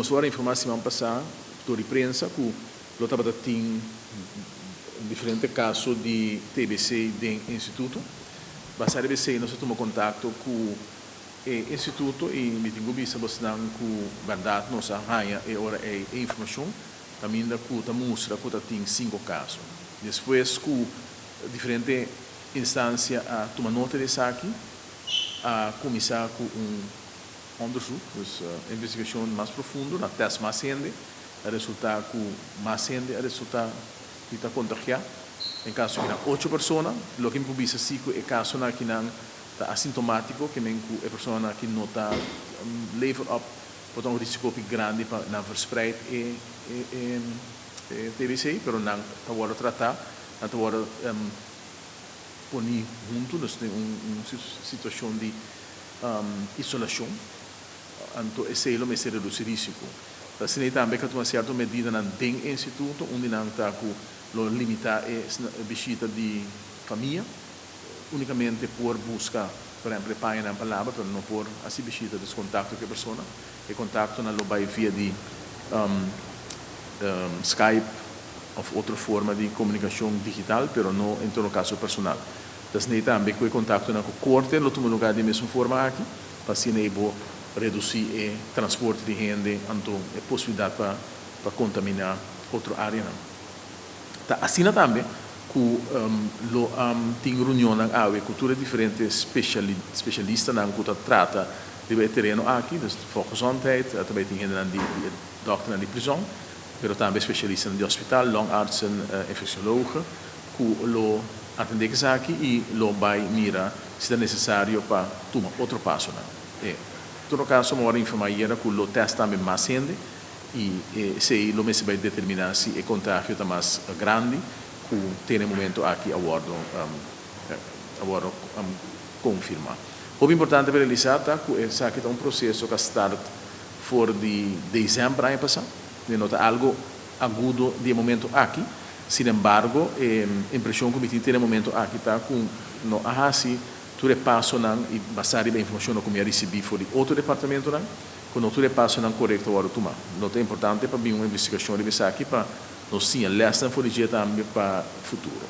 nós vamos informar semana passada sobre a prensa que lo estava tendo diferentes casos de TBC do instituto. Basado TBC nós tomamos contato com o instituto e me tenho visto bastante com verdade nossa raia e ora é informação também da que mostra que tem 5 casos. Depois com diferentes instâncias a tomar nota disso aqui, a começar com onderzoek, dus investigação mais profundo, na teste mais grande, o resultado com mais grande, o resultado que está contagiado. Em caso que há 8 pessoas, o que me publica é o caso que está assintomático, que é a pessoa que não está level up, pode ter um risco grande para não verspreid TBC, mas não está tratado, não está pôr junto, dus uma situação de isolação. Então, esse é o mais reduzir risco. Assim, também que uma certa medida dentro do instituto, onde não está com limitar a visita de família, unicamente por buscar, por exemplo, pai na palavra, para não por assim visita de contato com a pessoa, e contato não vai via de Skype ou outra forma de comunicação digital, mas não em todo caso personal. Então, também que o contato não corte, no último lugar de mesma forma aqui, para assim reduzir o transporte de gente, então a possibilidade para contaminar outra área. Assim também, que tem reunião na AUE, cultura diferente, especialista que trata de terreno aqui, dus volksgezondheid, também tem gente de dokter de prisão, mas também especialista de hospital, longartsen, infecciologen, que lo atende aqui e lo vai mira se é necessário para tomar outro passo. Em todo caso, uma hora informar que o teste também mais grande e se o mês vai determinar se o contágio está mais grande, que tem no momento aqui a bordo confirmar. O importante para realizar é que esse é um processo que está fora de dezembro ano passado, nota algo agudo de momento aqui. Sin embargo, a impressão que me tem no momento aqui está com no assim tudo passo não e basado na informação que eu recebi de outro departamento não, com tudo passo não correto agora tomar. Nota importante para mim uma investigação de aqui para nós sim lesson for também para o futuro.